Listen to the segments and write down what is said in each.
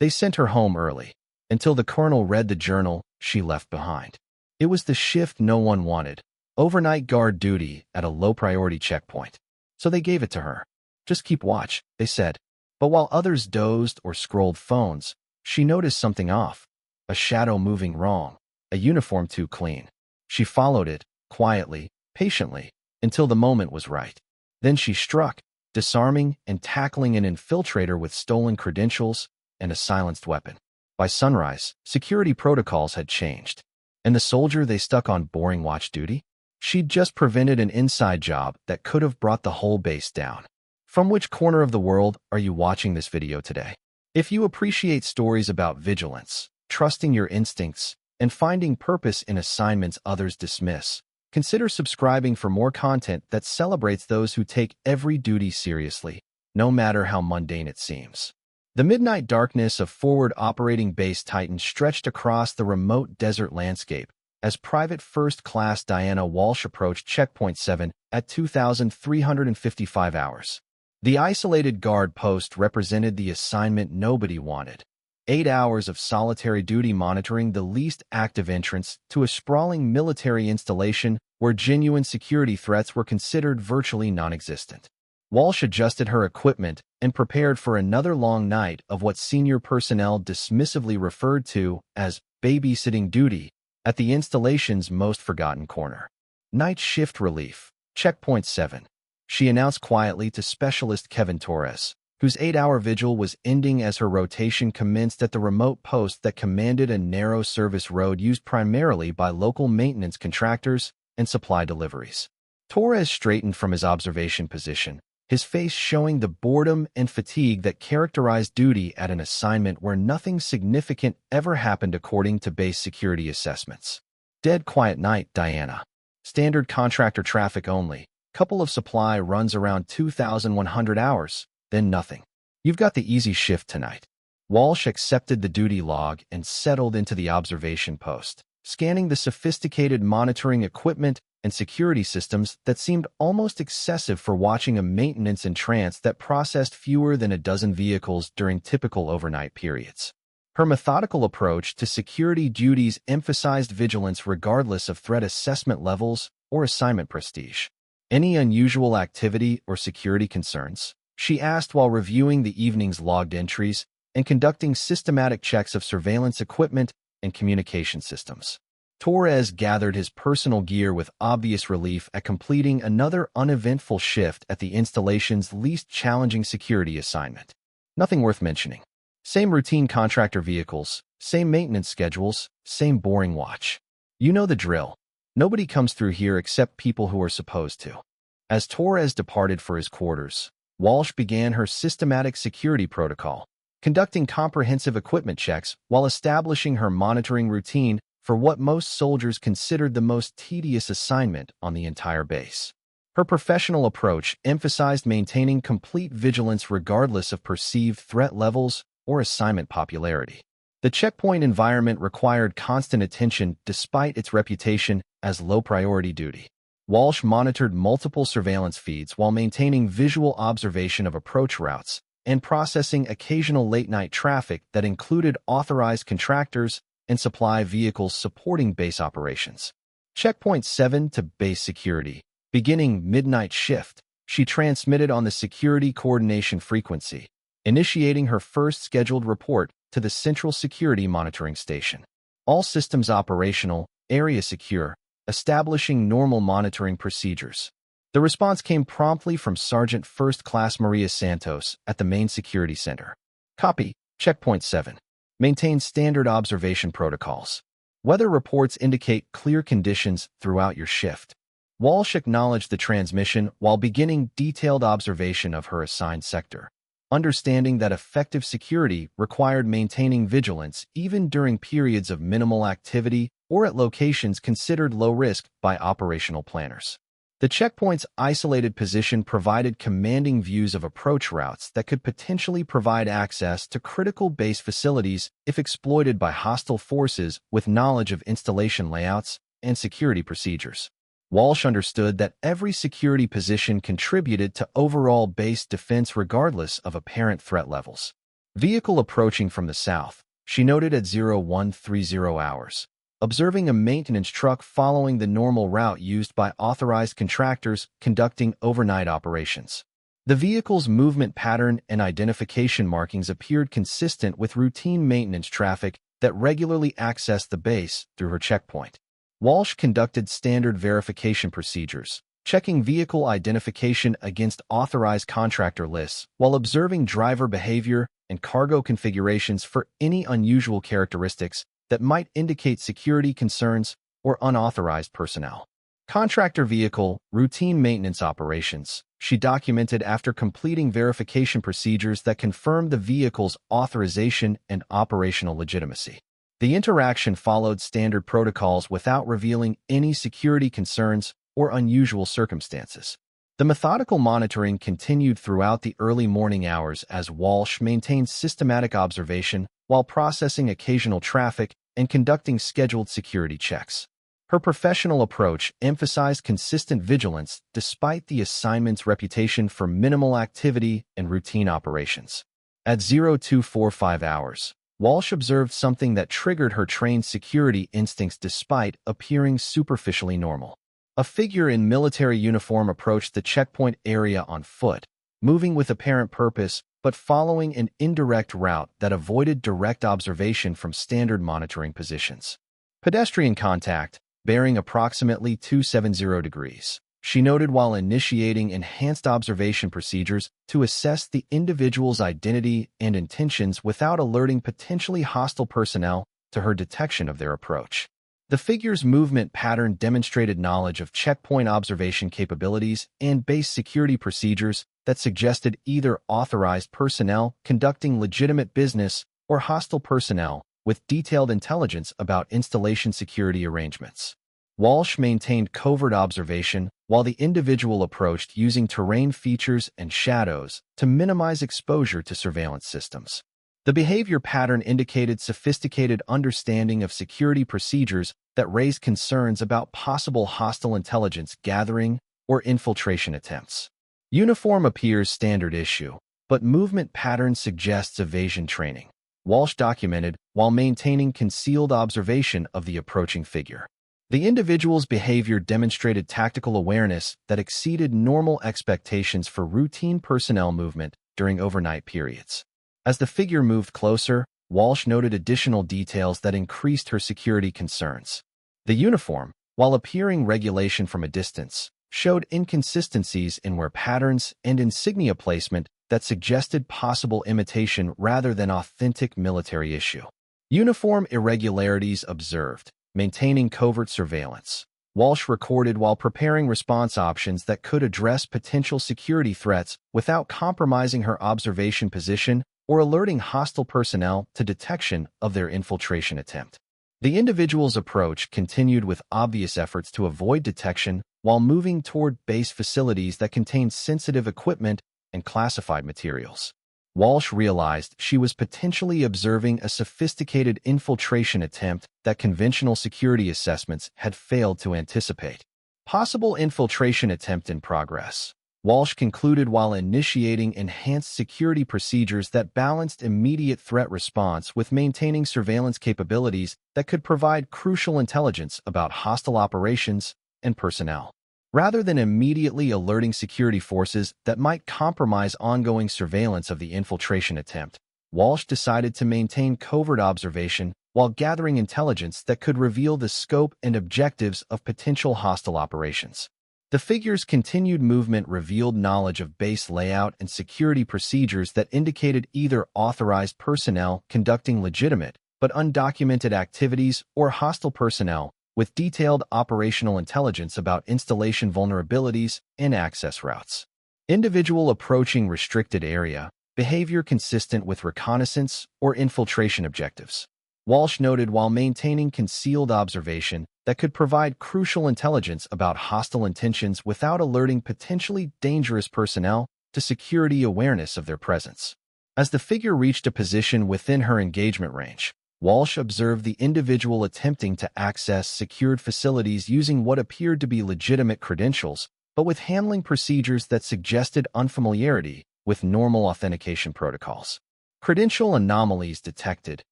They sent her home early, until the colonel read the journal she left behind. It was the shift no one wanted, overnight guard duty at a low-priority checkpoint. So they gave it to her. Just keep watch, they said. But while others dozed or scrolled phones, she noticed something off. A shadow moving wrong, a uniform too clean. She followed it, quietly, patiently, until the moment was right. Then she struck, disarming and tackling an infiltrator with stolen credentials and a silenced weapon. By sunrise, security protocols had changed. And the soldier they stuck on boring watch duty? She'd just prevented an inside job that could have brought the whole base down. From which corner of the world are you watching this video today? If you appreciate stories about vigilance, trusting your instincts, and finding purpose in assignments others dismiss, consider subscribing for more content that celebrates those who take every duty seriously, no matter how mundane it seems. The midnight darkness of forward operating Base Titan stretched across the remote desert landscape as Private First Class Diana Walsh approached Checkpoint 7 at 2,355 hours. The isolated guard post represented the assignment nobody wanted. 8 hours of solitary duty monitoring the least active entrance to a sprawling military installation where genuine security threats were considered virtually non-existent. Walsh adjusted her equipment and prepared for another long night of what senior personnel dismissively referred to as babysitting duty at the installation's most forgotten corner. Night shift relief, Checkpoint 7, she announced quietly to Specialist Kevin Torres, whose 8-hour vigil was ending as her rotation commenced at the remote post that commanded a narrow service road used primarily by local maintenance contractors and supply deliveries. Torres straightened from his observation position, his face showing the boredom and fatigue that characterized duty at an assignment where nothing significant ever happened according to base security assessments. Dead quiet night, Diana. Standard contractor traffic only. Couple of supply runs around 2,100 hours, then nothing. You've got the easy shift tonight. Walsh accepted the duty log and settled into the observation post, scanning the sophisticated monitoring equipment and security systems that seemed almost excessive for watching a maintenance trance that processed fewer than a dozen vehicles during typical overnight periods. Her methodical approach to security duties emphasized vigilance regardless of threat assessment levels or assignment prestige. Any unusual activity or security concerns? She asked while reviewing the evening's logged entries and conducting systematic checks of surveillance equipment and communication systems. Torres gathered his personal gear with obvious relief at completing another uneventful shift at the installation's least challenging security assignment. Nothing worth mentioning. Same routine contractor vehicles, same maintenance schedules, same boring watch. You know the drill. Nobody comes through here except people who are supposed to. As Torres departed for his quarters, Walsh began her systematic security protocol, conducting comprehensive equipment checks while establishing her monitoring routine for what most soldiers considered the most tedious assignment on the entire base. Her professional approach emphasized maintaining complete vigilance regardless of perceived threat levels or assignment popularity. The checkpoint environment required constant attention despite its reputation as low-priority duty. Walsh monitored multiple surveillance feeds while maintaining visual observation of approach routes and processing occasional late-night traffic that included authorized contractors and supply vehicles supporting base operations. Checkpoint 7 to base security. Beginning midnight shift, she transmitted on the security coordination frequency, initiating her first scheduled report to the Central Security Monitoring Station. All systems operational, area secure, establishing normal monitoring procedures. The response came promptly from Sergeant First Class Maria Santos at the main security center. Copy, Checkpoint 7. Maintain standard observation protocols. Weather reports indicate clear conditions throughout your shift. Walsh acknowledged the transmission while beginning detailed observation of her assigned sector, understanding that effective security required maintaining vigilance even during periods of minimal activity or at locations considered low risk by operational planners. The checkpoint's isolated position provided commanding views of approach routes that could potentially provide access to critical base facilities if exploited by hostile forces with knowledge of installation layouts and security procedures. Walsh understood that every security position contributed to overall base defense regardless of apparent threat levels. Vehicle approaching from the south, she noted at 0130 hours. Observing a maintenance truck following the normal route used by authorized contractors conducting overnight operations. The vehicle's movement pattern and identification markings appeared consistent with routine maintenance traffic that regularly accessed the base through her checkpoint. Walsh conducted standard verification procedures, checking vehicle identification against authorized contractor lists while observing driver behavior and cargo configurations for any unusual characteristics that might indicate security concerns or unauthorized personnel. Contractor vehicle, routine maintenance operations, she documented after completing verification procedures that confirmed the vehicle's authorization and operational legitimacy. The interaction followed standard protocols without revealing any security concerns or unusual circumstances. The methodical monitoring continued throughout the early morning hours as Walsh maintained systematic observation while processing occasional traffic and conducting scheduled security checks. Her professional approach emphasized consistent vigilance despite the assignment's reputation for minimal activity and routine operations. At 0245 hours, Walsh observed something that triggered her trained security instincts despite appearing superficially normal. A figure in military uniform approached the checkpoint area on foot, moving with apparent purpose but following an indirect route that avoided direct observation from standard monitoring positions. Pedestrian contact, bearing approximately 270 degrees, she noted while initiating enhanced observation procedures to assess the individual's identity and intentions without alerting potentially hostile personnel to her detection of their approach. The figure's movement pattern demonstrated knowledge of checkpoint observation capabilities and base security procedures that suggested either authorized personnel conducting legitimate business or hostile personnel with detailed intelligence about installation security arrangements. Walsh maintained covert observation while the individual approached using terrain features and shadows to minimize exposure to surveillance systems. The behavior pattern indicated sophisticated understanding of security procedures that raised concerns about possible hostile intelligence gathering or infiltration attempts. Uniform appears standard issue, but movement pattern suggests evasion training, Walsh documented while maintaining concealed observation of the approaching figure. The individual's behavior demonstrated tactical awareness that exceeded normal expectations for routine personnel movement during overnight periods. As the figure moved closer, Walsh noted additional details that increased her security concerns. The uniform, while appearing regulation from a distance, showed inconsistencies in wear patterns and insignia placement that suggested possible imitation rather than authentic military issue. Uniform irregularities observed, maintaining covert surveillance. Walsh recorded while preparing response options that could address potential security threats without compromising her observation position or alerting hostile personnel to detection of their infiltration attempt. The individual's approach continued with obvious efforts to avoid detection while moving toward base facilities that contained sensitive equipment and classified materials. Walsh realized she was potentially observing a sophisticated infiltration attempt that conventional security assessments had failed to anticipate. Possible infiltration attempt in progress, Walsh concluded while initiating enhanced security procedures that balanced immediate threat response with maintaining surveillance capabilities that could provide crucial intelligence about hostile operations and personnel. Rather than immediately alerting security forces that might compromise ongoing surveillance of the infiltration attempt, Walsh decided to maintain covert observation while gathering intelligence that could reveal the scope and objectives of potential hostile operations. The figure's continued movement revealed knowledge of base layout and security procedures that indicated either authorized personnel conducting legitimate but undocumented activities or hostile personnel with detailed operational intelligence about installation vulnerabilities and access routes. Individual approaching restricted area, behavior consistent with reconnaissance or infiltration objectives. Walsh noted while maintaining concealed observation that could provide crucial intelligence about hostile intentions without alerting potentially dangerous personnel to security awareness of their presence. As the figure reached a position within her engagement range, Walsh observed the individual attempting to access secured facilities using what appeared to be legitimate credentials, but with handling procedures that suggested unfamiliarity with normal authentication protocols. Credential anomalies detected.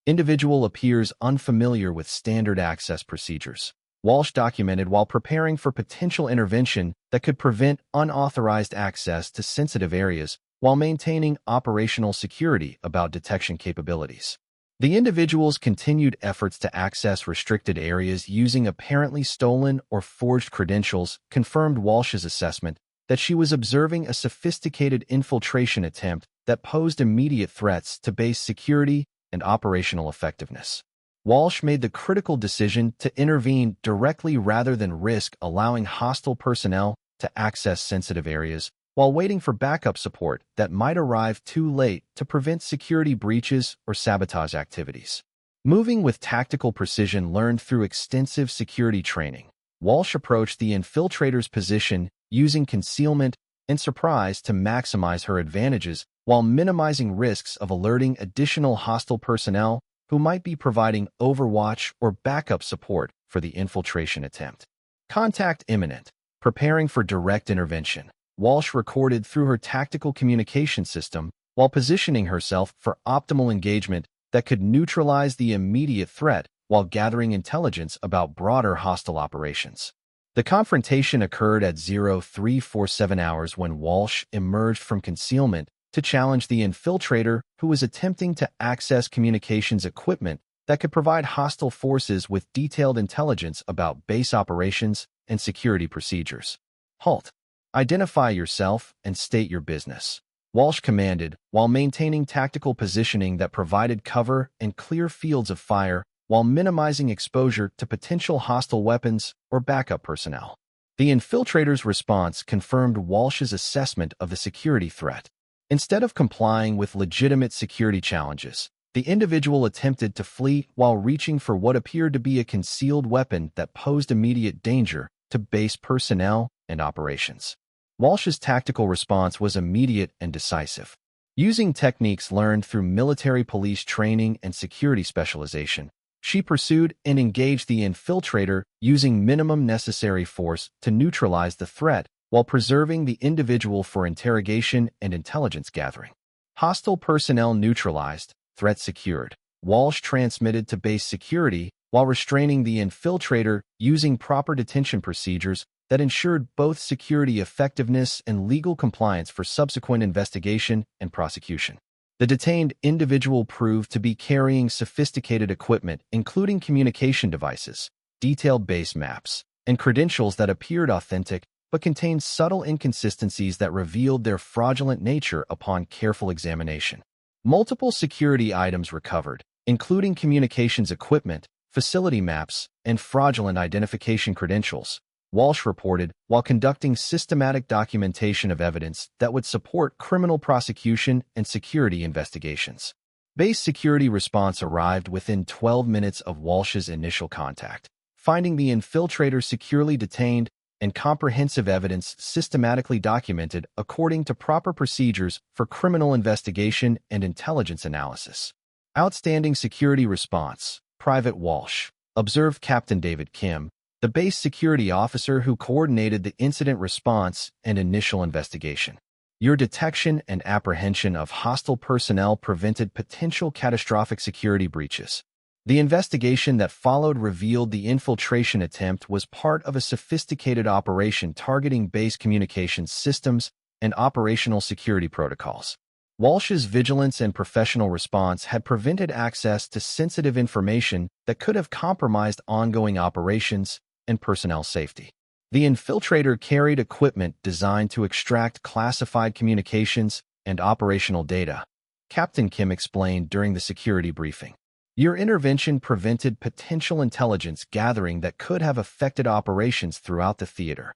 Individual appears unfamiliar with standard access procedures. Walsh documented while preparing for potential intervention that could prevent unauthorized access to sensitive areas while maintaining operational security about detection capabilities. The individual's continued efforts to access restricted areas using apparently stolen or forged credentials confirmed Walsh's assessment that she was observing a sophisticated infiltration attempt that posed immediate threats to base security and operational effectiveness. Walsh made the critical decision to intervene directly rather than risk allowing hostile personnel to access sensitive areas while waiting for backup support that might arrive too late to prevent security breaches or sabotage activities. Moving with tactical precision learned through extensive security training, Walsh approached the infiltrator's position using concealment and surprise to maximize her advantages while minimizing risks of alerting additional hostile personnel who might be providing overwatch or backup support for the infiltration attempt. Contact imminent. Preparing for direct intervention, Walsh recorded through her tactical communication system while positioning herself for optimal engagement that could neutralize the immediate threat while gathering intelligence about broader hostile operations. The confrontation occurred at 0347 hours when Walsh emerged from concealment to challenge the infiltrator who was attempting to access communications equipment that could provide hostile forces with detailed intelligence about base operations and security procedures. Halt. Identify yourself and state your business, Walsh commanded, while maintaining tactical positioning that provided cover and clear fields of fire while minimizing exposure to potential hostile weapons or backup personnel. The infiltrator's response confirmed Walsh's assessment of the security threat. Instead of complying with legitimate security challenges, the individual attempted to flee while reaching for what appeared to be a concealed weapon that posed immediate danger to base personnel and operations. Walsh's tactical response was immediate and decisive. Using techniques learned through military police training and security specialization, she pursued and engaged the infiltrator using minimum necessary force to neutralize the threat while preserving the individual for interrogation and intelligence gathering. Hostile personnel neutralized, threat secured. Walsh transmitted to base security while restraining the infiltrator using proper detention procedures that ensured both security effectiveness and legal compliance for subsequent investigation and prosecution. The detained individual proved to be carrying sophisticated equipment, including communication devices, detailed base maps, and credentials that appeared authentic but contained subtle inconsistencies that revealed their fraudulent nature upon careful examination. Multiple security items recovered, including communications equipment, facility maps, and fraudulent identification credentials, Walsh reported, while conducting systematic documentation of evidence that would support criminal prosecution and security investigations. Base security response arrived within 12 minutes of Walsh's initial contact, finding the infiltrator securely detained and comprehensive evidence systematically documented according to proper procedures for criminal investigation and intelligence analysis. Outstanding security response, Private Walsh, observed Captain David Kim, the base security officer who coordinated the incident response and initial investigation. Your detection and apprehension of hostile personnel prevented potential catastrophic security breaches. The investigation that followed revealed the infiltration attempt was part of a sophisticated operation targeting base communications systems and operational security protocols. Walsh's vigilance and professional response had prevented access to sensitive information that could have compromised ongoing operations and personnel safety. The infiltrator carried equipment designed to extract classified communications and operational data, Captain Kim explained during the security briefing. Your intervention prevented potential intelligence gathering that could have affected operations throughout the theater.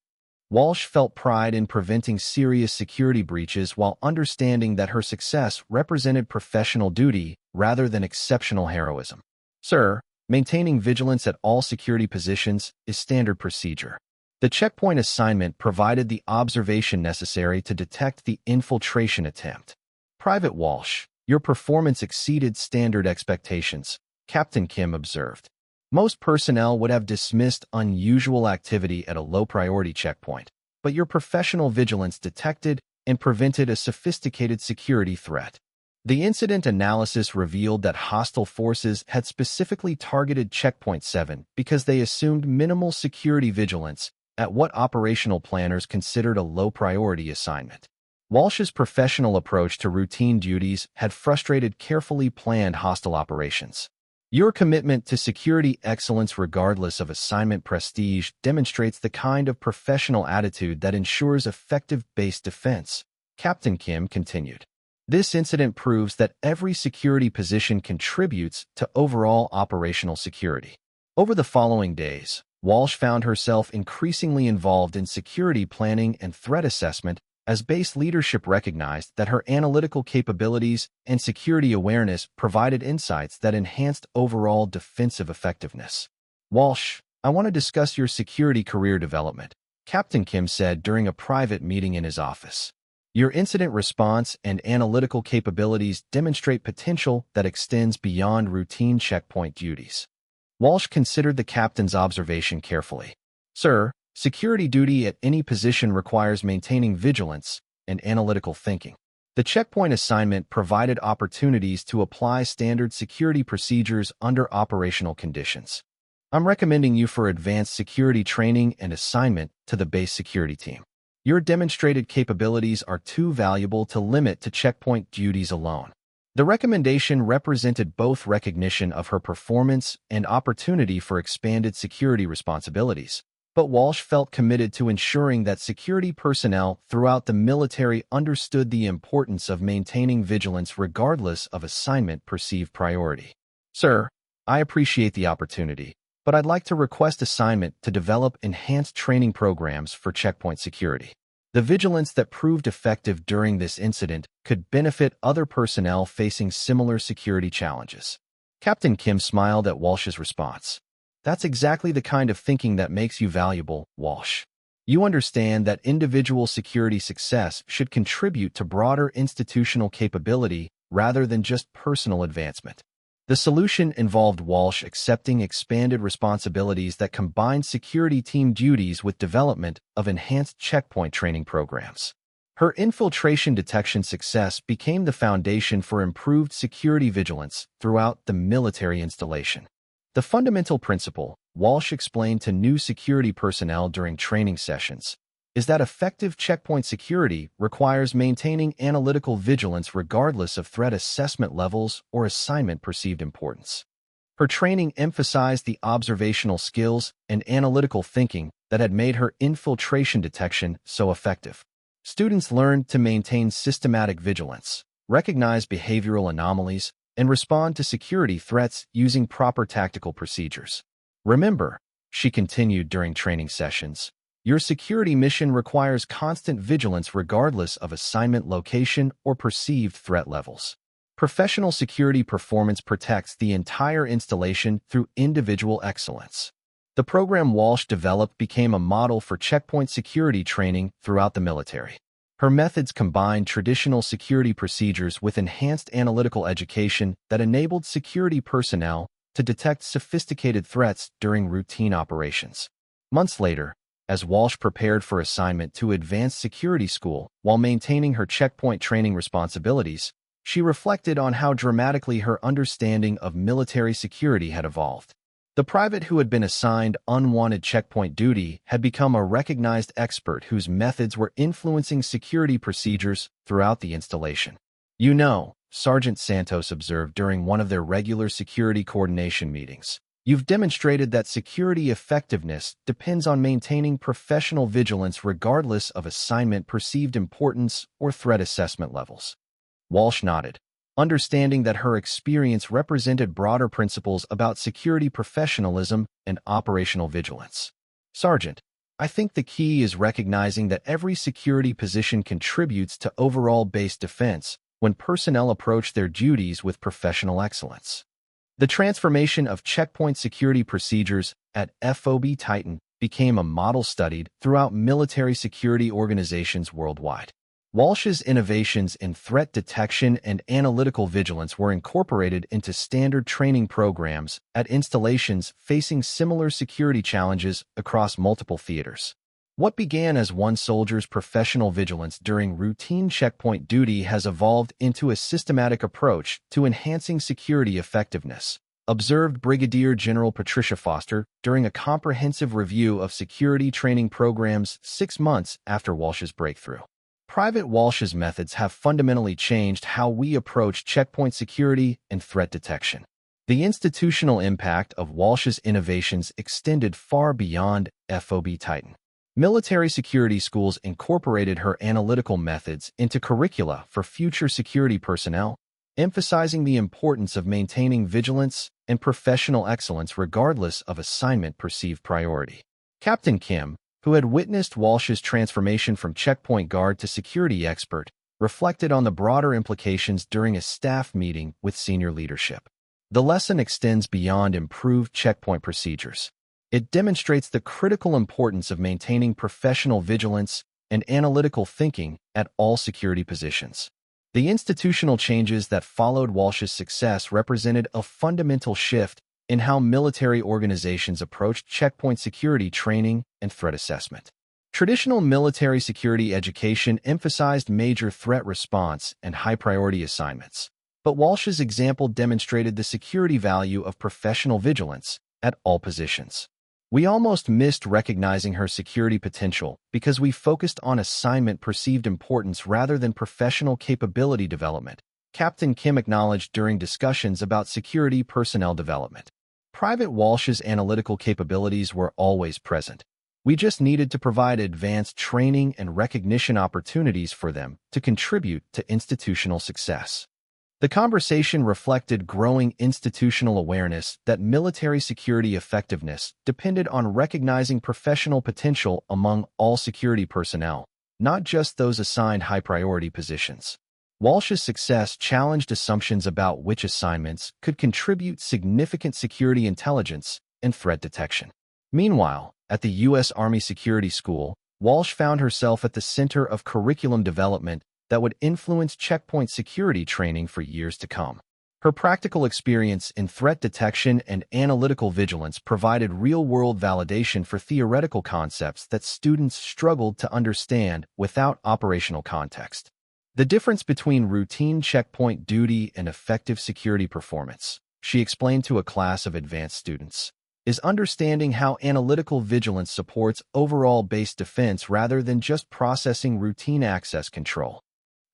Walsh felt pride in preventing serious security breaches while understanding that her success represented professional duty rather than exceptional heroism. Sir, maintaining vigilance at all security positions is standard procedure. The checkpoint assignment provided the observation necessary to detect the infiltration attempt. Private Walsh, your performance exceeded standard expectations, Captain Kim observed. Most personnel would have dismissed unusual activity at a low-priority checkpoint, but your professional vigilance detected and prevented a sophisticated security threat. The incident analysis revealed that hostile forces had specifically targeted Checkpoint 7 because they assumed minimal security vigilance at what operational planners considered a low-priority assignment. Walsh's professional approach to routine duties had frustrated carefully planned hostile operations. Your commitment to security excellence regardless of assignment prestige demonstrates the kind of professional attitude that ensures effective base defense, Captain Kim continued. This incident proves that every security position contributes to overall operational security. Over the following days, Walsh found herself increasingly involved in security planning and threat assessment as base leadership recognized that her analytical capabilities and security awareness provided insights that enhanced overall defensive effectiveness. Walsh, I want to discuss your security career development, Captain Kim said during a private meeting in his office. Your incident response and analytical capabilities demonstrate potential that extends beyond routine checkpoint duties. Walsh considered the captain's observation carefully. Sir, security duty at any position requires maintaining vigilance and analytical thinking. The checkpoint assignment provided opportunities to apply standard security procedures under operational conditions. I'm recommending you for advanced security training and assignment to the base security team. Your demonstrated capabilities are too valuable to limit to checkpoint duties alone. The recommendation represented both recognition of her performance and opportunity for expanded security responsibilities. But Walsh felt committed to ensuring that security personnel throughout the military understood the importance of maintaining vigilance regardless of assignment perceived priority. Sir, I appreciate the opportunity, but I'd like to request assignment to develop enhanced training programs for checkpoint security. The vigilance that proved effective during this incident could benefit other personnel facing similar security challenges. Captain Kim smiled at Walsh's response. That's exactly the kind of thinking that makes you valuable, Walsh. You understand that individual security success should contribute to broader institutional capability rather than just personal advancement. The solution involved Walsh accepting expanded responsibilities that combined security team duties with development of enhanced checkpoint training programs. Her infiltration detection success became the foundation for improved security vigilance throughout the military installation. The fundamental principle, Walsh explained to new security personnel during training sessions, is that effective checkpoint security requires maintaining analytical vigilance regardless of threat assessment levels or assignment perceived importance. Her training emphasized the observational skills and analytical thinking that had made her infiltration detection so effective. Students learned to maintain systematic vigilance, recognize behavioral anomalies, and respond to security threats using proper tactical procedures. Remember, she continued during training sessions, your security mission requires constant vigilance regardless of assignment location or perceived threat levels. Professional security performance protects the entire installation through individual excellence. The program Walsh developed became a model for checkpoint security training throughout the military. Her methods combined traditional security procedures with enhanced analytical education that enabled security personnel to detect sophisticated threats during routine operations. Months later, as Walsh prepared for assignment to advanced security school while maintaining her checkpoint training responsibilities, she reflected on how dramatically her understanding of military security had evolved. The private who had been assigned unwanted checkpoint duty had become a recognized expert whose methods were influencing security procedures throughout the installation. You know, Sergeant Santos observed during one of their regular security coordination meetings, you've demonstrated that security effectiveness depends on maintaining professional vigilance regardless of assignment perceived importance or threat assessment levels. Walsh nodded, understanding that her experience represented broader principles about security professionalism and operational vigilance. Sergeant, I think the key is recognizing that every security position contributes to overall base defense when personnel approach their duties with professional excellence. The transformation of checkpoint security procedures at FOB Titan became a model studied throughout military security organizations worldwide. Walsh's innovations in threat detection and analytical vigilance were incorporated into standard training programs at installations facing similar security challenges across multiple theaters. What began as one soldier's professional vigilance during routine checkpoint duty has evolved into a systematic approach to enhancing security effectiveness, observed Brigadier General Patricia Foster during a comprehensive review of security training programs 6 months after Walsh's breakthrough. Private Walsh's methods have fundamentally changed how we approach checkpoint security and threat detection. The institutional impact of Walsh's innovations extended far beyond FOB Titan. Military security schools incorporated her analytical methods into curricula for future security personnel, emphasizing the importance of maintaining vigilance and professional excellence regardless of assignment perceived priority. Captain Kim, who had witnessed Walsh's transformation from checkpoint guard to security expert, reflected on the broader implications during a staff meeting with senior leadership. The lesson extends beyond improved checkpoint procedures. It demonstrates the critical importance of maintaining professional vigilance and analytical thinking at all security positions. The institutional changes that followed Walsh's success represented a fundamental shift in how military organizations approached checkpoint security training and threat assessment. Traditional military security education emphasized major threat response and high-priority assignments, but Walsh's example demonstrated the security value of professional vigilance at all positions. We almost missed recognizing her security potential because we focused on assignment perceived importance rather than professional capability development, Captain Kim acknowledged during discussions about security personnel development. Private Walsh's analytical capabilities were always present. We just needed to provide advanced training and recognition opportunities for them to contribute to institutional success. The conversation reflected growing institutional awareness that military security effectiveness depended on recognizing professional potential among all security personnel, not just those assigned high-priority positions. Walsh's success challenged assumptions about which assignments could contribute significant security intelligence and threat detection. Meanwhile, at the U.S. Army Security School, Walsh found herself at the center of curriculum development that would influence checkpoint security training for years to come. Her practical experience in threat detection and analytical vigilance provided real-world validation for theoretical concepts that students struggled to understand without operational context. The difference between routine checkpoint duty and effective security performance, she explained to a class of advanced students, is understanding how analytical vigilance supports overall base defense rather than just processing routine access control.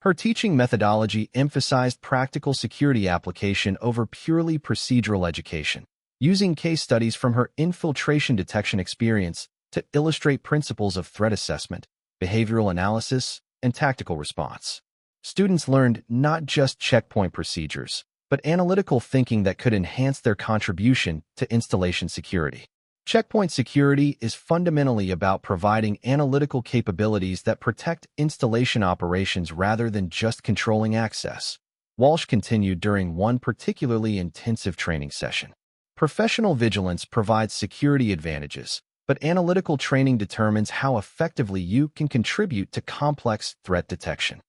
Her teaching methodology emphasized practical security application over purely procedural education, using case studies from her infiltration detection experience to illustrate principles of threat assessment, behavioral analysis, and tactical response. Students learned not just checkpoint procedures, but analytical thinking that could enhance their contribution to installation security. Checkpoint security is fundamentally about providing analytical capabilities that protect installation operations rather than just controlling access. Walsh continued during one particularly intensive training session. Professional vigilance provides security advantages, but analytical training determines how effectively you can contribute to complex threat detection.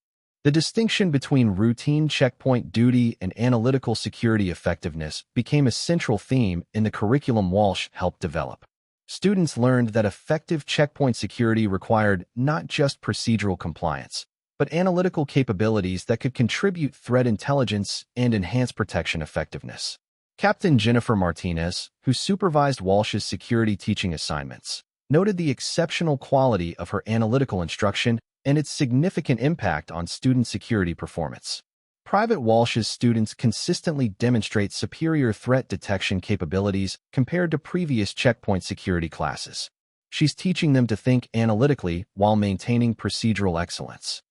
The distinction between routine checkpoint duty and analytical security effectiveness became a central theme in the curriculum Walsh helped develop. Students learned that effective checkpoint security required not just procedural compliance, but analytical capabilities that could contribute threat intelligence and enhance protection effectiveness. Captain Jennifer Martinez, who supervised Walsh's security teaching assignments, noted the exceptional quality of her analytical instruction and its significant impact on student security performance. Private Walsh's students consistently demonstrate superior threat detection capabilities compared to previous checkpoint security classes. She's teaching them to think analytically while maintaining procedural excellence.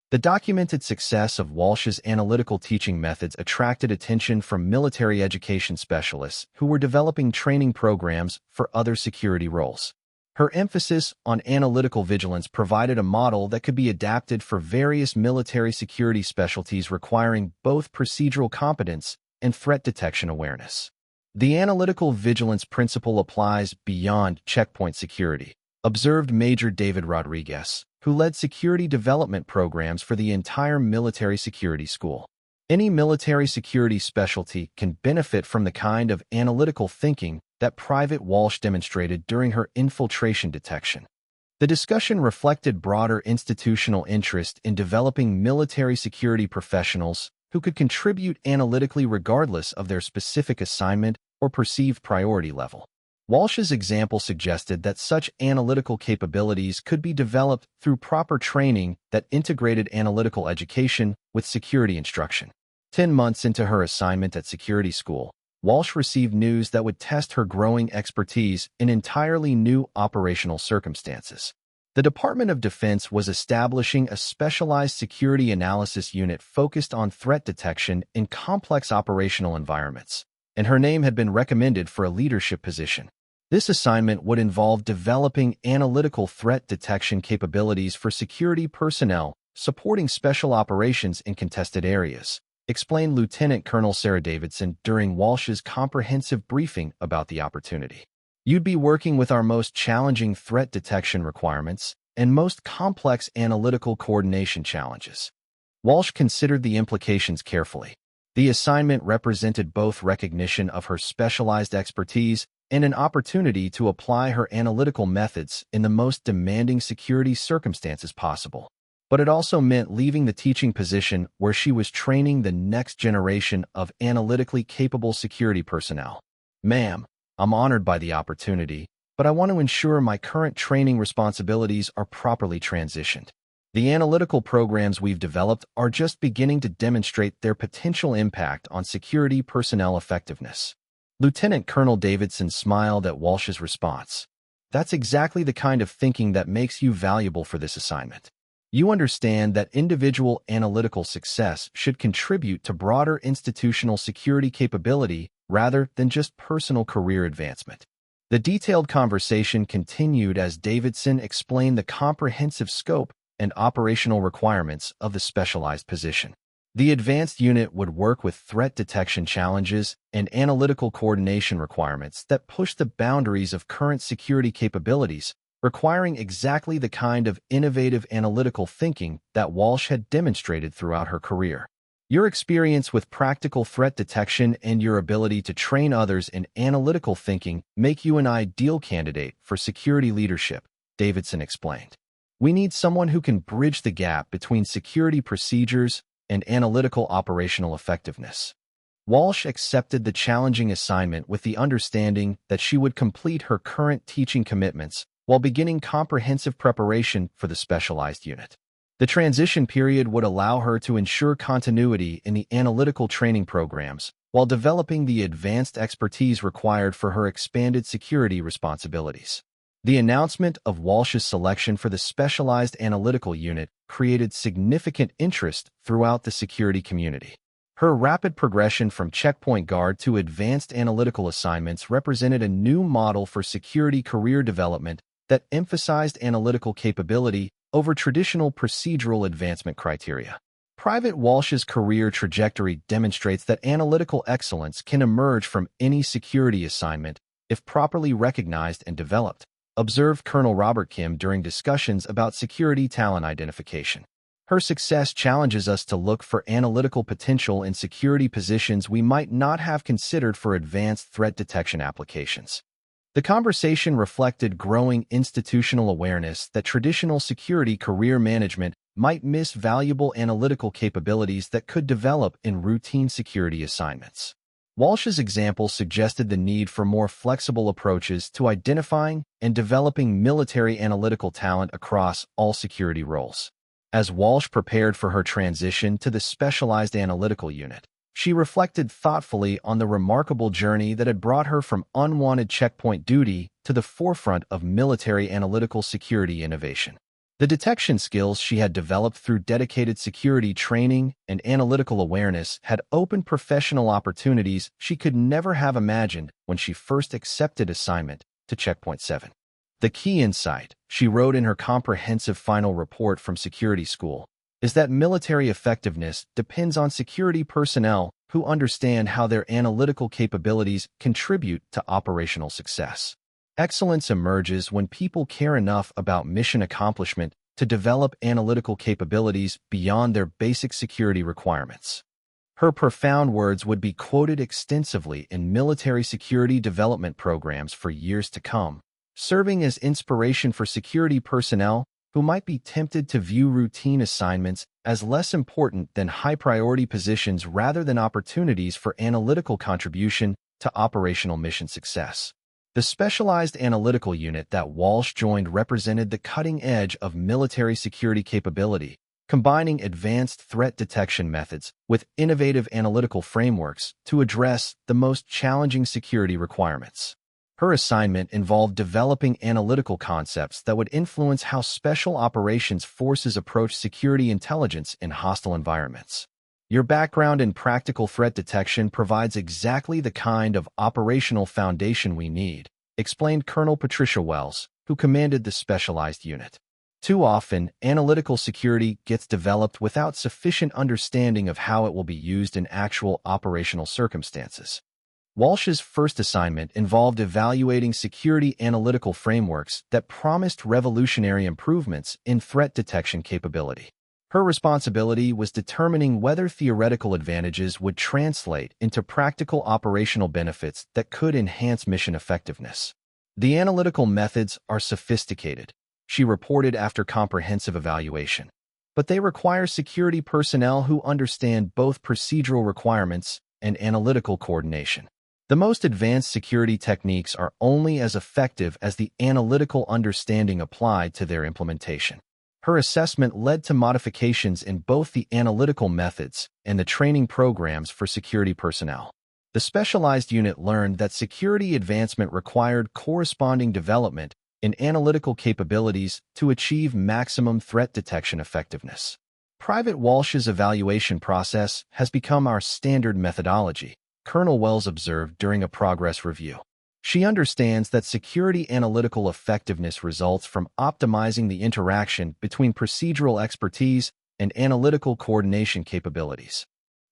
The documented success of Walsh's analytical teaching methods attracted attention from military education specialists who were developing training programs for other security roles. Her emphasis on analytical vigilance provided a model that could be adapted for various military security specialties requiring both procedural competence and threat detection awareness. The analytical vigilance principle applies beyond checkpoint security, observed Major David Rodriguez, who led security development programs for the entire military security school. Any military security specialty can benefit from the kind of analytical thinking that Private Walsh demonstrated during her infiltration detection. The discussion reflected broader institutional interest in developing military security professionals who could contribute analytically regardless of their specific assignment or perceived priority level. Walsh's example suggested that such analytical capabilities could be developed through proper training that integrated analytical education with security instruction. 10 months into her assignment at security school, Walsh received news that would test her growing expertise in entirely new operational circumstances. The Department of Defense was establishing a specialized security analysis unit focused on threat detection in complex operational environments, and her name had been recommended for a leadership position. This assignment would involve developing analytical threat detection capabilities for security personnel supporting special operations in contested areas, explained Lieutenant Colonel Sarah Davidson during Walsh's comprehensive briefing about the opportunity. You'd be working with our most challenging threat detection requirements and most complex analytical coordination challenges. Walsh considered the implications carefully. The assignment represented both recognition of her specialized expertise and an opportunity to apply her analytical methods in the most demanding security circumstances possible. But it also meant leaving the teaching position where she was training the next generation of analytically capable security personnel. Ma'am, I'm honored by the opportunity, but I want to ensure my current training responsibilities are properly transitioned. The analytical programs we've developed are just beginning to demonstrate their potential impact on security personnel effectiveness. Lieutenant Colonel Davidson smiled at Walsh's response. That's exactly the kind of thinking that makes you valuable for this assignment. You understand that individual analytical success should contribute to broader institutional security capability rather than just personal career advancement. The detailed conversation continued as Davidson explained the comprehensive scope and operational requirements of the specialized position. The advanced unit would work with threat detection challenges and analytical coordination requirements that push the boundaries of current security capabilities, requiring exactly the kind of innovative analytical thinking that Walsh had demonstrated throughout her career. Your experience with practical threat detection and your ability to train others in analytical thinking make you an ideal candidate for security leadership, Davidson explained. We need someone who can bridge the gap between security procedures and analytical operational effectiveness. Walsh accepted the challenging assignment with the understanding that she would complete her current teaching commitments while beginning comprehensive preparation for the specialized unit. The transition period would allow her to ensure continuity in the analytical training programs while developing the advanced expertise required for her expanded security responsibilities. The announcement of Walsh's selection for the specialized analytical unit created significant interest throughout the security community. Her rapid progression from checkpoint guard to advanced analytical assignments represented a new model for security career development that emphasized analytical capability over traditional procedural advancement criteria. Private Walsh's career trajectory demonstrates that analytical excellence can emerge from any security assignment if properly recognized and developed, observed Colonel Robert Kim during discussions about security talent identification. Her success challenges us to look for analytical potential in security positions we might not have considered for advanced threat detection applications. The conversation reflected growing institutional awareness that traditional security career management might miss valuable analytical capabilities that could develop in routine security assignments. Walsh's example suggested the need for more flexible approaches to identifying and developing military analytical talent across all security roles. As Walsh prepared for her transition to the specialized analytical unit, she reflected thoughtfully on the remarkable journey that had brought her from unwanted checkpoint duty to the forefront of military analytical security innovation. The detection skills she had developed through dedicated security training and analytical awareness had opened professional opportunities she could never have imagined when she first accepted assignment to Checkpoint 7. The key insight, she wrote in her comprehensive final report from security school, is that military effectiveness depends on security personnel who understand how their analytical capabilities contribute to operational success. Excellence emerges when people care enough about mission accomplishment to develop analytical capabilities beyond their basic security requirements. Her profound words would be quoted extensively in military security development programs for years to come, serving as inspiration for security personnel who might be tempted to view routine assignments as less important than high-priority positions rather than opportunities for analytical contribution to operational mission success. The specialized analytical unit that Walsh joined represented the cutting edge of military security capability, combining advanced threat detection methods with innovative analytical frameworks to address the most challenging security requirements. Her assignment involved developing analytical concepts that would influence how special operations forces approach security intelligence in hostile environments. Your background in practical threat detection provides exactly the kind of operational foundation we need, explained Colonel Patricia Wells, who commanded the specialized unit. Too often, analytical security gets developed without sufficient understanding of how it will be used in actual operational circumstances. Walsh's first assignment involved evaluating security analytical frameworks that promised revolutionary improvements in threat detection capability. Her responsibility was determining whether theoretical advantages would translate into practical operational benefits that could enhance mission effectiveness. The analytical methods are sophisticated, she reported after comprehensive evaluation, but they require security personnel who understand both procedural requirements and analytical coordination. The most advanced security techniques are only as effective as the analytical understanding applied to their implementation. Her assessment led to modifications in both the analytical methods and the training programs for security personnel. The specialized unit learned that security advancement required corresponding development in analytical capabilities to achieve maximum threat detection effectiveness. Private Walsh's evaluation process has become our standard methodology, Colonel Wells observed during a progress review. She understands that security analytical effectiveness results from optimizing the interaction between procedural expertise and analytical coordination capabilities.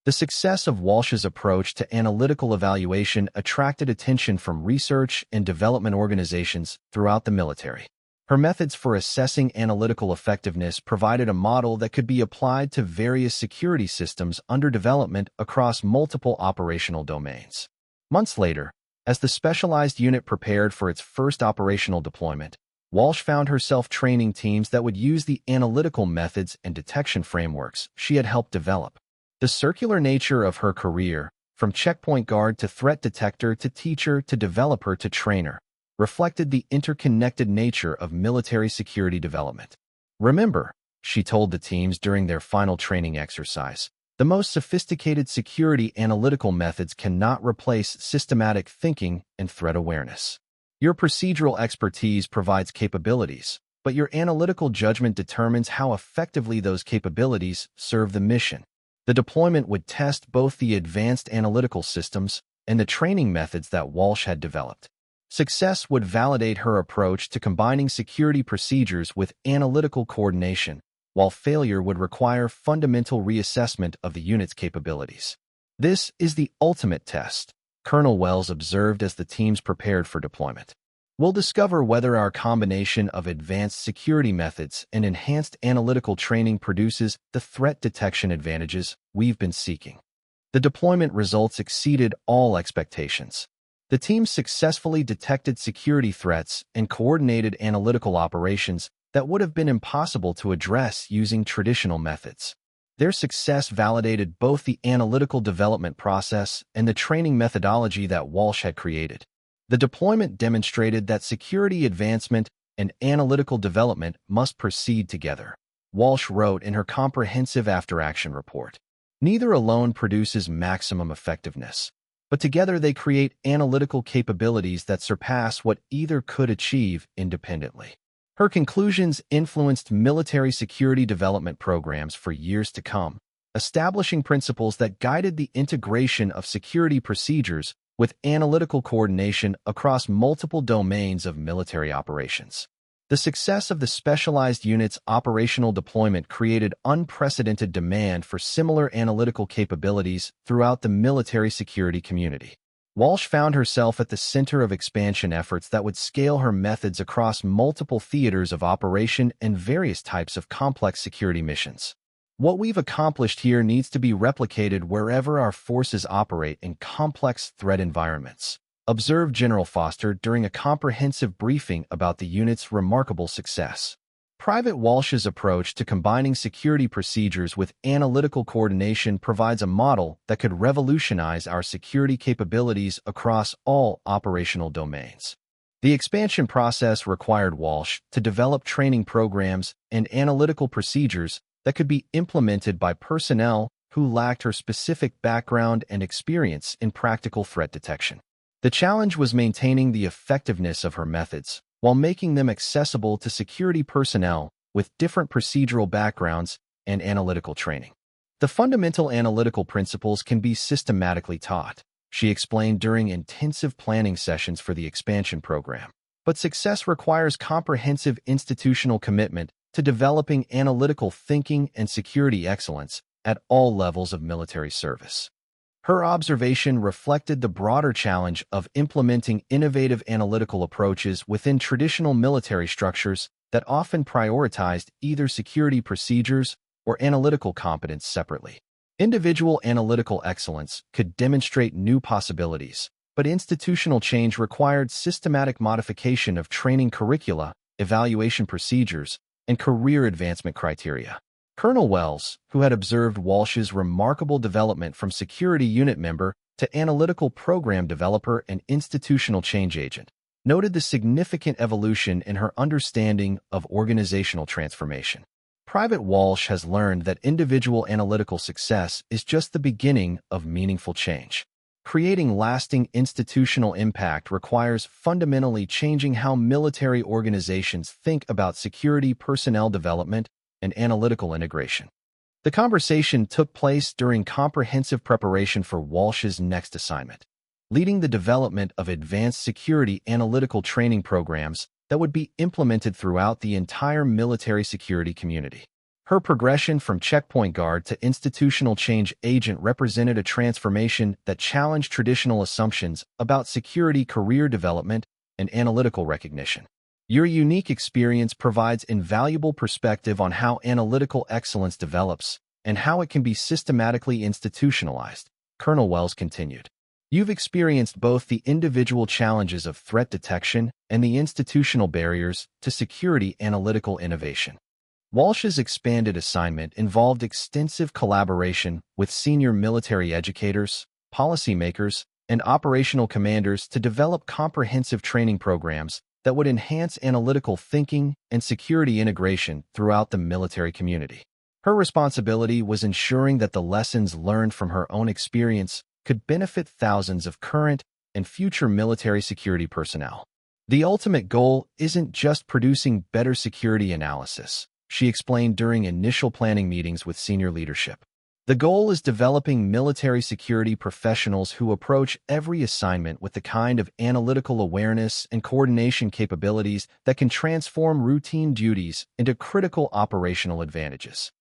The success of Walsh's approach to analytical evaluation attracted attention from research and development organizations throughout the military. Her methods for assessing analytical effectiveness provided a model that could be applied to various security systems under development across multiple operational domains. Months later, as the specialized unit prepared for its first operational deployment, Walsh found herself training teams that would use the analytical methods and detection frameworks she had helped develop. The circular nature of her career, from checkpoint guard to threat detector to teacher to developer to trainer, reflected the interconnected nature of military security development. Remember, she told the teams during their final training exercise, the most sophisticated security analytical methods cannot replace systematic thinking and threat awareness. Your procedural expertise provides capabilities, but your analytical judgment determines how effectively those capabilities serve the mission. The deployment would test both the advanced analytical systems and the training methods that Walsh had developed. Success would validate her approach to combining security procedures with analytical coordination, while failure would require fundamental reassessment of the unit's capabilities. This is the ultimate test, Colonel Wells observed as the teams prepared for deployment. We'll discover whether our combination of advanced security methods and enhanced analytical training produces the threat detection advantages we've been seeking. The deployment results exceeded all expectations. The team successfully detected security threats and coordinated analytical operations that would have been impossible to address using traditional methods. Their success validated both the analytical development process and the training methodology that Walsh had created. The deployment demonstrated that security advancement and analytical development must proceed together, Walsh wrote in her comprehensive after-action report. Neither alone produces maximum effectiveness, but together they create analytical capabilities that surpass what either could achieve independently. Her conclusions influenced military security development programs for years to come, establishing principles that guided the integration of security procedures with analytical coordination across multiple domains of military operations. The success of the specialized unit's operational deployment created unprecedented demand for similar analytical capabilities throughout the military security community. Walsh found herself at the center of expansion efforts that would scale her methods across multiple theaters of operation and various types of complex security missions. What we've accomplished here needs to be replicated wherever our forces operate in complex threat environments, observed General Foster during a comprehensive briefing about the unit's remarkable success. Private Walsh's approach to combining security procedures with analytical coordination provides a model that could revolutionize our security capabilities across all operational domains. The expansion process required Walsh to develop training programs and analytical procedures that could be implemented by personnel who lacked her specific background and experience in practical threat detection. The challenge was maintaining the effectiveness of her methods while making them accessible to security personnel with different procedural backgrounds and analytical training. The fundamental analytical principles can be systematically taught, she explained during intensive planning sessions for the expansion program. But success requires comprehensive institutional commitment to developing analytical thinking and security excellence at all levels of military service. Her observation reflected the broader challenge of implementing innovative analytical approaches within traditional military structures that often prioritized either security procedures or analytical competence separately. Individual analytical excellence could demonstrate new possibilities, but institutional change required systematic modification of training curricula, evaluation procedures, and career advancement criteria. Colonel Wells, who had observed Walsh's remarkable development from security unit member to analytical program developer and institutional change agent, noted the significant evolution in her understanding of organizational transformation. Private Walsh has learned that individual analytical success is just the beginning of meaningful change. Creating lasting institutional impact requires fundamentally changing how military organizations think about security personnel development and analytical integration. The conversation took place during comprehensive preparation for Walsh's next assignment, leading the development of advanced security analytical training programs that would be implemented throughout the entire military security community. Her progression from checkpoint guard to institutional change agent represented a transformation that challenged traditional assumptions about security career development and analytical recognition. Your unique experience provides invaluable perspective on how analytical excellence develops and how it can be systematically institutionalized, Colonel Wells continued. You've experienced both the individual challenges of threat detection and the institutional barriers to security analytical innovation. Walsh's expanded assignment involved extensive collaboration with senior military educators, policymakers, and operational commanders to develop comprehensive training programs that would enhance analytical thinking and security integration throughout the military community. Her responsibility was ensuring that the lessons learned from her own experience could benefit thousands of current and future military security personnel. The ultimate goal isn't just producing better security analysis, she explained during initial planning meetings with senior leadership. The goal is developing military security professionals who approach every assignment with the kind of analytical awareness and coordination capabilities that can transform routine duties into critical operational advantages.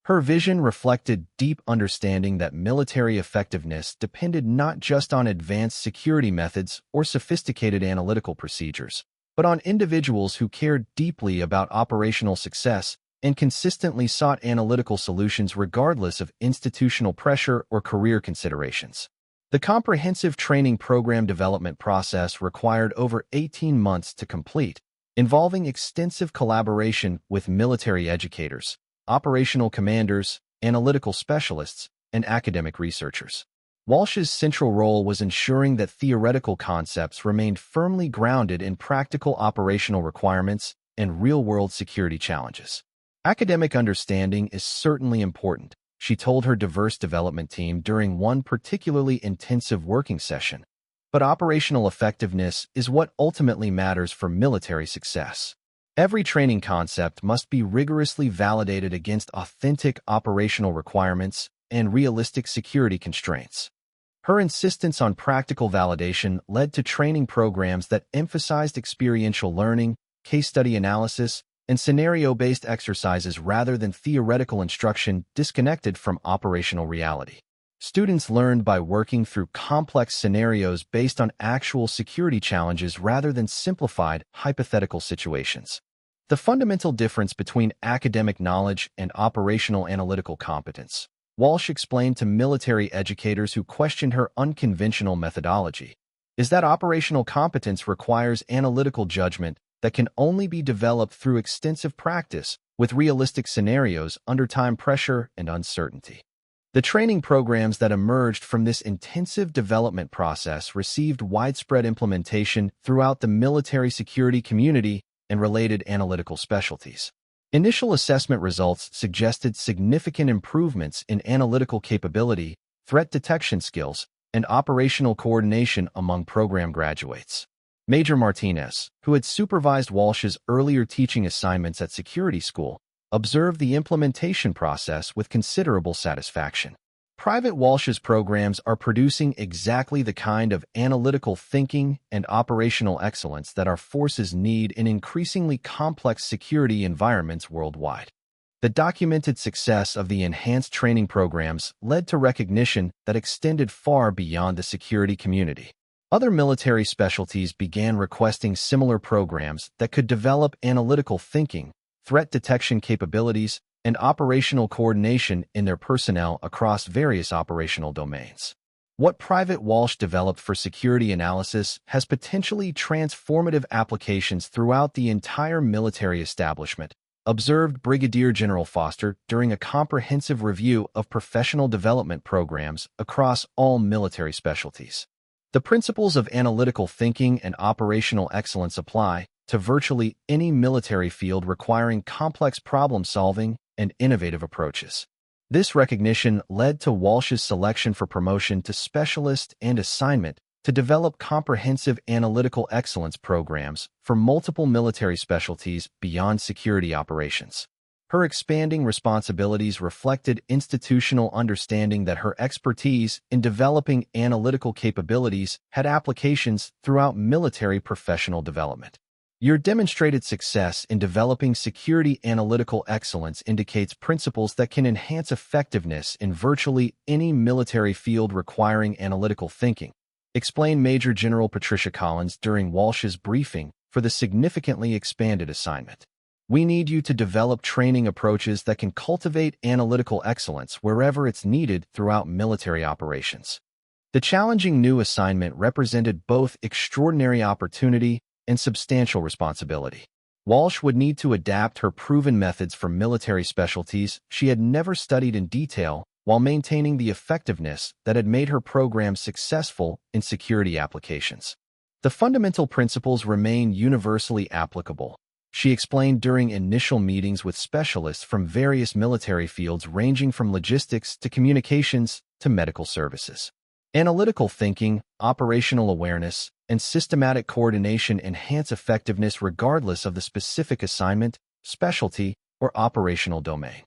Her vision reflected deep understanding that military effectiveness depended not just on advanced security methods or sophisticated analytical procedures, but on individuals who cared deeply about operational success and consistently sought analytical solutions regardless of institutional pressure or career considerations. The comprehensive training program development process required over 18 months to complete, involving extensive collaboration with military educators, operational commanders, analytical specialists, and academic researchers. Walsh's central role was ensuring that theoretical concepts remained firmly grounded in practical operational requirements and real-world security challenges. Academic understanding is certainly important, she told her diverse development team during one particularly intensive working session. But operational effectiveness is what ultimately matters for military success. Every training concept must be rigorously validated against authentic operational requirements and realistic security constraints. Her insistence on practical validation led to training programs that emphasized experiential learning, case study analysis, and scenario-based exercises rather than theoretical instruction disconnected from operational reality. Students learned by working through complex scenarios based on actual security challenges rather than simplified, hypothetical situations. The fundamental difference between academic knowledge and operational analytical competence, Walsh explained to military educators who questioned her unconventional methodology, is that operational competence requires analytical judgment that can only be developed through extensive practice with realistic scenarios under time pressure and uncertainty. The training programs that emerged from this intensive development process received widespread implementation throughout the military security community and related analytical specialties. Initial assessment results suggested significant improvements in analytical capability, threat detection skills, and operational coordination among program graduates. Major Martinez, who had supervised Walsh's earlier teaching assignments at security school, observed the implementation process with considerable satisfaction. Private Walsh's programs are producing exactly the kind of analytical thinking and operational excellence that our forces need in increasingly complex security environments worldwide. The documented success of the enhanced training programs led to recognition that extended far beyond the security community. Other military specialties began requesting similar programs that could develop analytical thinking, threat detection capabilities, and operational coordination in their personnel across various operational domains. What Private Walsh developed for security analysis has potentially transformative applications throughout the entire military establishment, observed Brigadier General Foster during a comprehensive review of professional development programs across all military specialties. The principles of analytical thinking and operational excellence apply to virtually any military field requiring complex problem-solving and innovative approaches. This recognition led to Walsh's selection for promotion to specialist and assignment to develop comprehensive analytical excellence programs for multiple military specialties beyond security operations. Her expanding responsibilities reflected institutional understanding that her expertise in developing analytical capabilities had applications throughout military professional development. Your demonstrated success in developing security analytical excellence indicates principles that can enhance effectiveness in virtually any military field requiring analytical thinking, explained Major General Patricia Collins during Walsh's briefing for the significantly expanded assignment. We need you to develop training approaches that can cultivate analytical excellence wherever it's needed throughout military operations. The challenging new assignment represented both extraordinary opportunity and substantial responsibility. Walsh would need to adapt her proven methods for military specialties she had never studied in detail while maintaining the effectiveness that had made her program successful in security applications. The fundamental principles remain universally applicable, she explained during initial meetings with specialists from various military fields ranging from logistics to communications to medical services. Analytical thinking, operational awareness, and systematic coordination enhance effectiveness regardless of the specific assignment, specialty, or operational domain.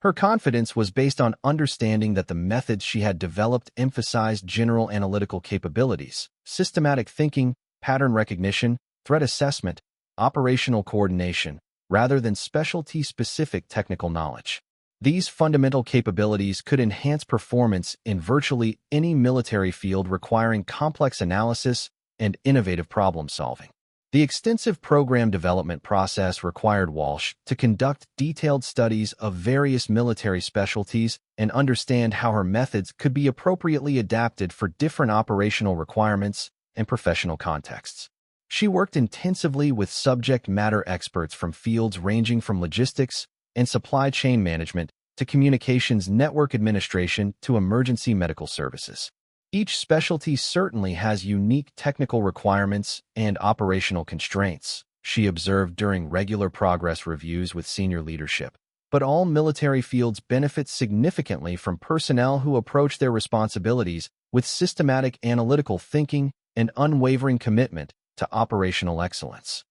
Her confidence was based on understanding that the methods she had developed emphasized general analytical capabilities, systematic thinking, pattern recognition, threat assessment, operational coordination, rather than specialty-specific technical knowledge. These fundamental capabilities could enhance performance in virtually any military field requiring complex analysis and innovative problem-solving. The extensive program development process required Walsh to conduct detailed studies of various military specialties and understand how her methods could be appropriately adapted for different operational requirements and professional contexts. She worked intensively with subject matter experts from fields ranging from logistics and supply chain management to communications network administration to emergency medical services. Each specialty certainly has unique technical requirements and operational constraints, she observed during regular progress reviews with senior leadership. But all military fields benefit significantly from personnel who approach their responsibilities with systematic analytical thinking and unwavering commitment to operational excellence.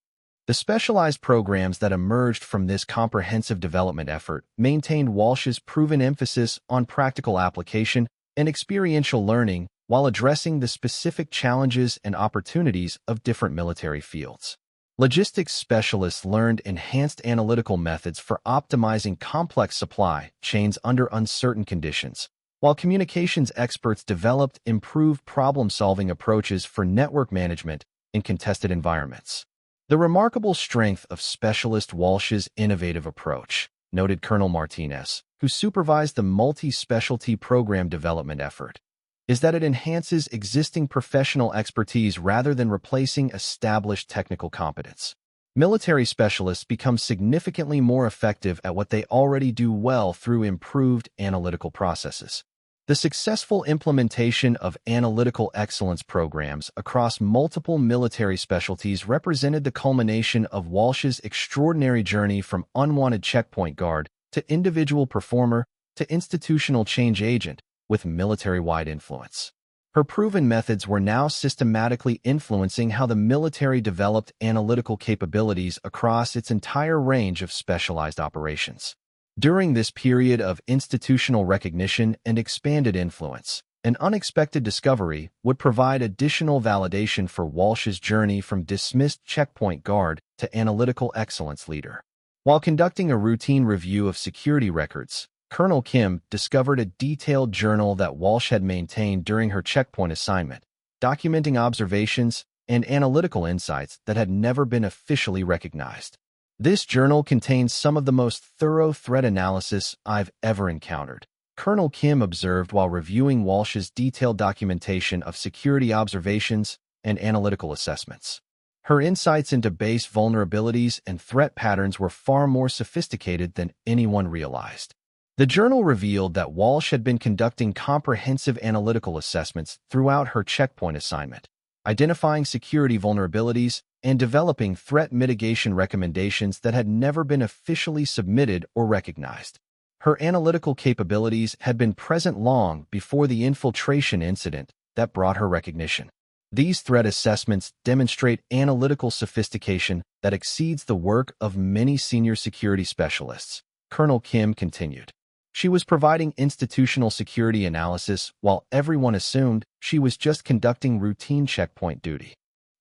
The specialized programs that emerged from this comprehensive development effort maintained Walsh's proven emphasis on practical application and experiential learning while addressing the specific challenges and opportunities of different military fields. Logistics specialists learned enhanced analytical methods for optimizing complex supply chains under uncertain conditions, while communications experts developed improved problem-solving approaches for network management in contested environments. The remarkable strength of Specialist Walsh's innovative approach, noted Colonel Martinez, who supervised the multi-specialty program development effort, is that it enhances existing professional expertise rather than replacing established technical competence. Military specialists become significantly more effective at what they already do well through improved analytical processes. The successful implementation of analytical excellence programs across multiple military specialties represented the culmination of Walsh's extraordinary journey from unwanted checkpoint guard to individual performer to institutional change agent with military-wide influence. Her proven methods were now systematically influencing how the military developed analytical capabilities across its entire range of specialized operations. During this period of institutional recognition and expanded influence, an unexpected discovery would provide additional validation for Walsh's journey from dismissed checkpoint guard to analytical excellence leader. While conducting a routine review of security records, Colonel Kim discovered a detailed journal that Walsh had maintained during her checkpoint assignment, documenting observations and analytical insights that had never been officially recognized. This journal contains some of the most thorough threat analysis I've ever encountered, Colonel Kim observed while reviewing Walsh's detailed documentation of security observations and analytical assessments. Her insights into base vulnerabilities and threat patterns were far more sophisticated than anyone realized. The journal revealed that Walsh had been conducting comprehensive analytical assessments throughout her checkpoint assignment, identifying security vulnerabilities and developing threat mitigation recommendations that had never been officially submitted or recognized. Her analytical capabilities had been present long before the infiltration incident that brought her recognition. These threat assessments demonstrate analytical sophistication that exceeds the work of many senior security specialists, Colonel Kim continued. She was providing institutional security analysis while everyone assumed she was just conducting routine checkpoint duty.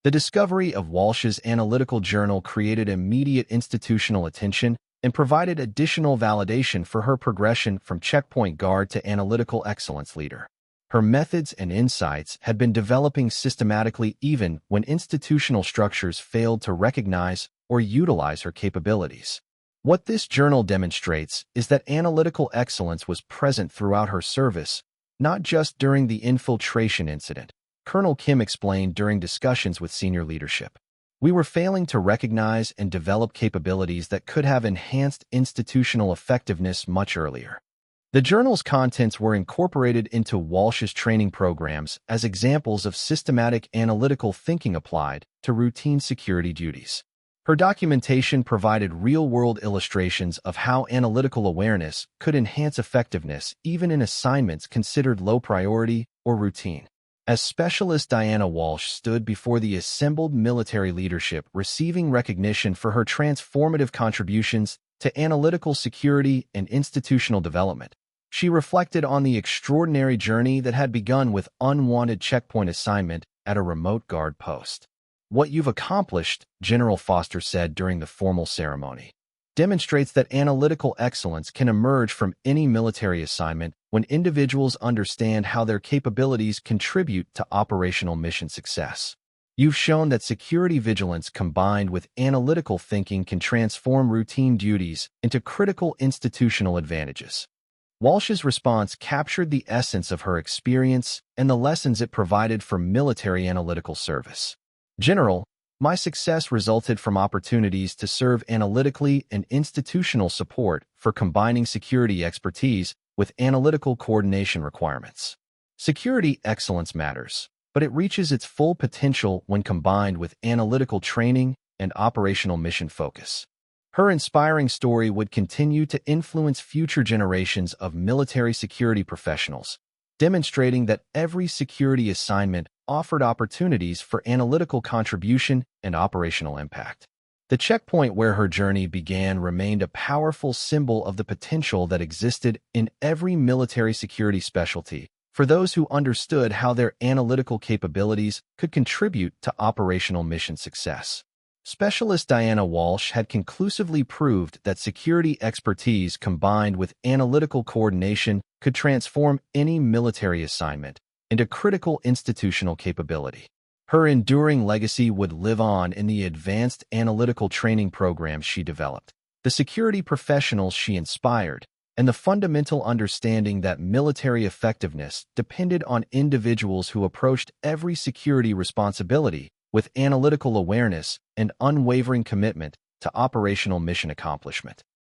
The discovery of Walsh's analytical journal created immediate institutional attention and provided additional validation for her progression from checkpoint guard to analytical excellence leader. Her methods and insights had been developing systematically even when institutional structures failed to recognize or utilize her capabilities. What this journal demonstrates is that analytical excellence was present throughout her service, not just during the infiltration incident, Colonel Kim explained during discussions with senior leadership. We were failing to recognize and develop capabilities that could have enhanced institutional effectiveness much earlier. The journal's contents were incorporated into Walsh's training programs as examples of systematic analytical thinking applied to routine security duties. Her documentation provided real-world illustrations of how analytical awareness could enhance effectiveness even in assignments considered low priority or routine. As Specialist Diana Walsh stood before the assembled military leadership receiving recognition for her transformative contributions to analytical security and institutional development, she reflected on the extraordinary journey that had begun with unwanted checkpoint assignment at a remote guard post. What you've accomplished, General Foster said during the formal ceremony, demonstrates that analytical excellence can emerge from any military assignment when individuals understand how their capabilities contribute to operational mission success. You've shown that security vigilance combined with analytical thinking can transform routine duties into critical institutional advantages. Walsh's response captured the essence of her experience and the lessons it provided for military analytical service. General, my success resulted from opportunities to serve analytically and institutional support for combining security expertise with analytical coordination requirements. Security excellence matters, but it reaches its full potential when combined with analytical training and operational mission focus. Her inspiring story would continue to influence future generations of military security professionals, demonstrating that every security assignment offered opportunities for analytical contribution and operational impact. The checkpoint where her journey began remained a powerful symbol of the potential that existed in every military security specialty for those who understood how their analytical capabilities could contribute to operational mission success. Specialist Diana Walsh had conclusively proved that security expertise combined with analytical coordination could transform any military assignment into critical institutional capability. Her enduring legacy would live on in the advanced analytical training programs she developed, the security professionals she inspired, and the fundamental understanding that military effectiveness depended on individuals who approached every security responsibility with analytical awareness and unwavering commitment to operational mission accomplishment.